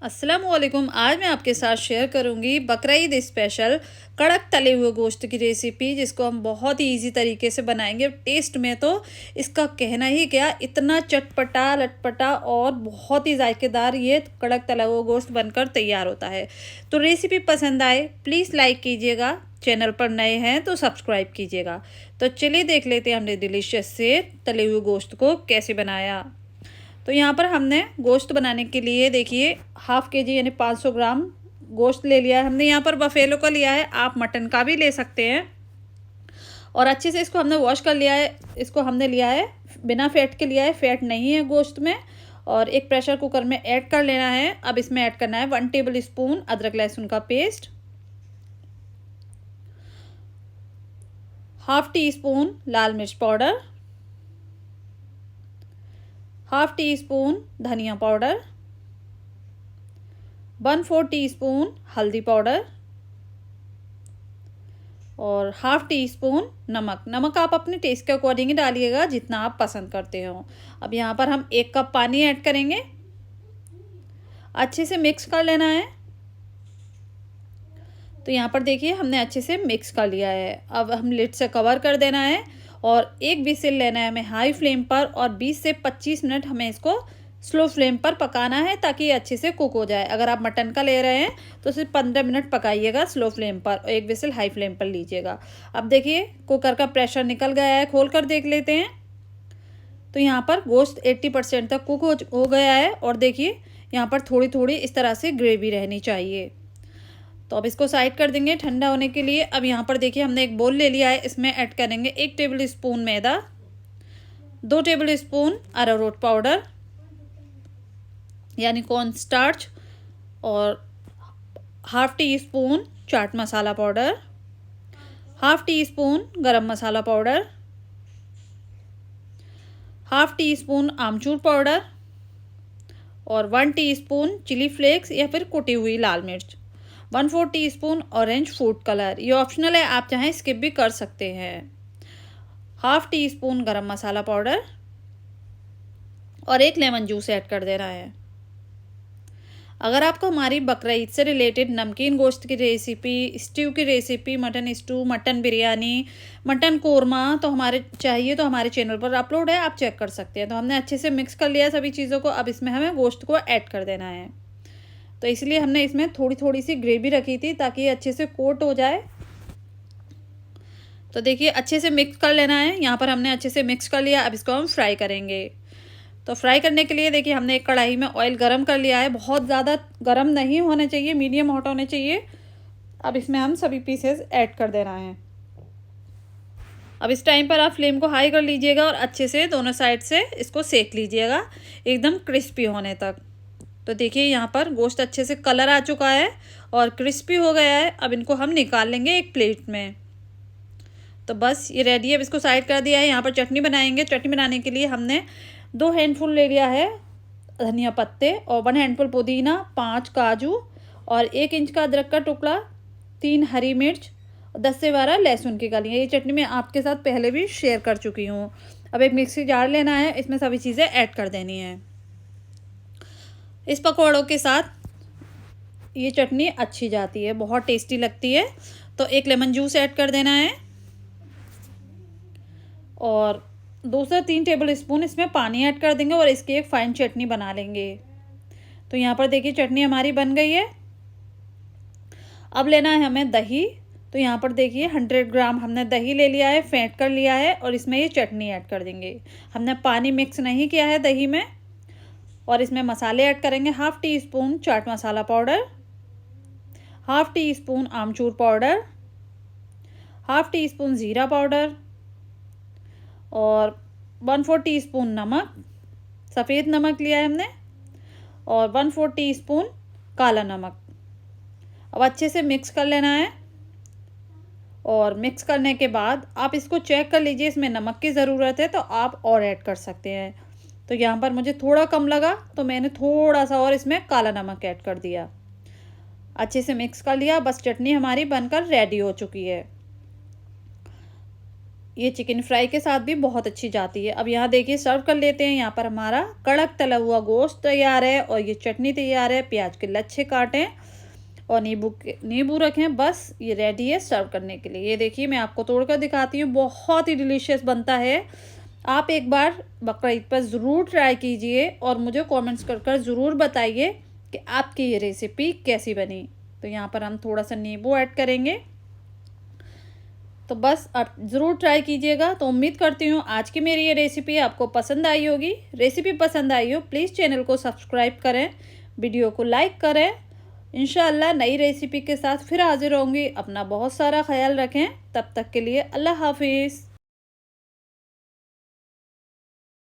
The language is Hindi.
अस्सलामुअलैकुम। आज मैं आपके साथ शेयर करूंगी बकरा ईद स्पेशल कड़क तले हुए गोश्त की रेसिपी, जिसको हम बहुत ही इजी तरीके से बनाएंगे। टेस्ट में तो इसका कहना ही क्या, इतना चटपटा लटपटा और बहुत ही जायकेदार ये कड़क तला हुआ गोश्त बनकर तैयार होता है। तो रेसिपी पसंद आए प्लीज़ लाइक कीजिएगा, चैनल पर नए हैं तो सब्सक्राइब कीजिएगा। तो चलिए देख लेते हैं हमने डिलीशियस से तले हुए गोश्त को कैसे बनाया। तो यहाँ पर हमने गोश्त बनाने के लिए देखिए हाफ़ के जी यानी 500 ग्राम गोश्त ले लिया है हमने। यहाँ पर बफेलो का लिया है, आप मटन का भी ले सकते हैं। और अच्छे से इसको हमने वॉश कर लिया है। इसको हमने लिया है बिना फैट के लिया है, फैट नहीं है गोश्त में। और एक प्रेशर कुकर में ऐड कर लेना है। अब इसमें ऐड करना है 1 टेबल स्पून अदरक लहसुन का पेस्ट, हाफ़ टी स्पून लाल मिर्च पाउडर, हाफ़ टी स्पून धनिया पाउडर, 1/4 टीस्पून हल्दी पाउडर और हाफ़ टी स्पून नमक। नमक आप अपने टेस्ट के अकॉर्डिंग ही डालिएगा, जितना आप पसंद करते हो। अब यहाँ पर हम 1 कप पानी ऐड करेंगे। अच्छे से मिक्स कर लेना है। तो यहाँ पर देखिए हमने अच्छे से मिक्स कर लिया है। अब हम लिड से कवर कर देना है और एक विसिल लेना है हमें हाई फ्लेम पर, और 20 से 25 मिनट हमें इसको स्लो फ्लेम पर पकाना है, ताकि ये अच्छे से कुक हो जाए। अगर आप मटन का ले रहे हैं तो सिर्फ 15 मिनट पकाइएगा स्लो फ्लेम पर, और एक विसिल हाई फ्लेम पर लीजिएगा। अब देखिए कुकर का प्रेशर निकल गया है, खोल कर देख लेते हैं। तो यहाँ पर गोश्त 80% तक कुक हो गया है, और देखिए यहाँ पर थोड़ी थोड़ी इस तरह से ग्रेवी रहनी चाहिए। तो अब इसको साइड कर देंगे ठंडा होने के लिए। अब यहाँ पर देखिए हमने एक बोल ले लिया है, इसमें ऐड करेंगे 1 टेबल स्पून मैदा, 2 टेबल स्पून अरारोट पाउडर यानी कॉर्न स्टार्च, और half tea spoon chaat masala powder, half tea spoon गरम मसाला पाउडर, हाफ़ टी स्पून आमचूर पाउडर और 1 टीस्पून चिली फ्लेक्स या फिर कुटी हुई लाल मिर्च, 1/4 टीस्पून ऑरेंज फूड कलर, ये ऑप्शनल है, आप चाहें स्किप भी कर सकते हैं, हाफ़ टी स्पून गरम मसाला पाउडर और 1 लेमन जूस ऐड कर देना है। अगर आपको हमारी बकरा ईद से रिलेटेड नमकीन गोश्त की रेसिपी, स्ट्यू की recipe, mutton stew, mutton biryani, mutton korma तो हमारे चाहिए तो हमारे चैनल पर अपलोड है, आप चेक कर सकते हैं। तो हमने अच्छे से मिक्स कर लिया सभी चीज़ों को। अब इसमें हमें गोश्त को ऐड कर देना है। तो इसलिए हमने इसमें थोड़ी थोड़ी सी ग्रेवी रखी थी, ताकि ये अच्छे से कोट हो जाए। तो देखिए अच्छे से मिक्स कर लेना है। यहाँ पर हमने अच्छे से मिक्स कर लिया। अब इसको हम फ्राई करेंगे। तो फ्राई करने के लिए देखिए हमने एक कढ़ाई में ऑयल गरम कर लिया है। बहुत ज़्यादा गरम नहीं होने चाहिए, मीडियम हॉट होने चाहिए। अब इसमें हम सभी पीसेस ऐड कर देना है। अब इस टाइम पर आप फ्लेम को हाई कर लीजिएगा और अच्छे से दोनों साइड से इसको सेक लीजिएगा, एकदम क्रिस्पी होने तक। तो देखिए यहाँ पर गोश्त अच्छे से कलर आ चुका है और क्रिस्पी हो गया है। अब इनको हम निकाल लेंगे एक प्लेट में। तो बस ये रेडी है। अब इसको साइड कर दिया है। यहाँ पर चटनी बनाएंगे। चटनी बनाने के लिए हमने 2 हैंडफुल ले लिया है धनिया पत्ते और 1 हैंडफुल पुदीना, 5 काजू और 1 इंच का अदरक का टुकड़ा, 3 हरी मिर्च और 10 से 12 लहसुन की कलियाँ। ये चटनी मैं आपके साथ पहले भी शेयर कर चुकी हूँ। अब एक मिक्सी जार लेना है, इसमें सभी चीज़ें ऐड कर देनी है। इस पकौड़ों के साथ ये चटनी अच्छी जाती है, बहुत टेस्टी लगती है। तो 1 लेमन जूस ऐड कर देना है और 2 से 3 टेबल स्पून इसमें पानी ऐड कर देंगे और इसकी एक फाइन चटनी बना लेंगे। तो यहाँ पर देखिए चटनी हमारी बन गई है। अब लेना है हमें दही। तो यहाँ पर देखिए 100 ग्राम हमने दही ले लिया है, फेंट कर लिया है, और इसमें ये चटनी ऐड कर देंगे। हमने पानी मिक्स नहीं किया है दही में। और इसमें मसाले ऐड करेंगे। Half tea spoon chaat masala powder, half tea spoon आमचूर पाउडर, हाफ़ टी स्पून ज़ीरा पाउडर और 1/4 टीस्पून नमक, सफ़ेद नमक लिया है हमने, और 1/4 टीस्पून काला नमक। अब अच्छे से मिक्स कर लेना है। और मिक्स करने के बाद आप इसको चेक कर लीजिए, इसमें नमक की ज़रूरत है तो आप और ऐड कर सकते हैं। तो यहाँ पर मुझे थोड़ा कम लगा तो मैंने थोड़ा सा और इसमें काला नमक ऐड कर दिया। अच्छे से मिक्स कर लिया। बस चटनी हमारी बनकर रेडी हो चुकी है। ये चिकन फ्राई के साथ भी बहुत अच्छी जाती है। अब यहाँ देखिए सर्व कर लेते हैं। यहाँ पर हमारा कड़क तला हुआ गोश्त तैयार है और ये चटनी तैयार है। प्याज के लच्छे काटें और नींबू रखें, बस ये रेडी है सर्व करने के लिए। ये देखिए मैं आपको तोड़कर दिखाती हूँ, बहुत ही डिलीशियस बनता है। आप एक बार बकरा ईद पर ज़रूर ट्राई कीजिए और मुझे कमेंट्स कर ज़रूर बताइए कि आपकी ये रेसिपी कैसी बनी। तो यहाँ पर हम थोड़ा सा नींबू ऐड करेंगे। तो बस आप ज़रूर ट्राई कीजिएगा। तो उम्मीद करती हूँ आज की मेरी ये रेसिपी आपको पसंद आई होगी। रेसिपी पसंद आई हो प्लीज़ चैनल को सब्सक्राइब करें, वीडियो को लाइक करें। इंशाअल्लाह नई रेसिपी के साथ फिर हाजिर होंगी। अपना बहुत सारा ख्याल रखें। तब तक के लिए अल्लाह हाफिज़।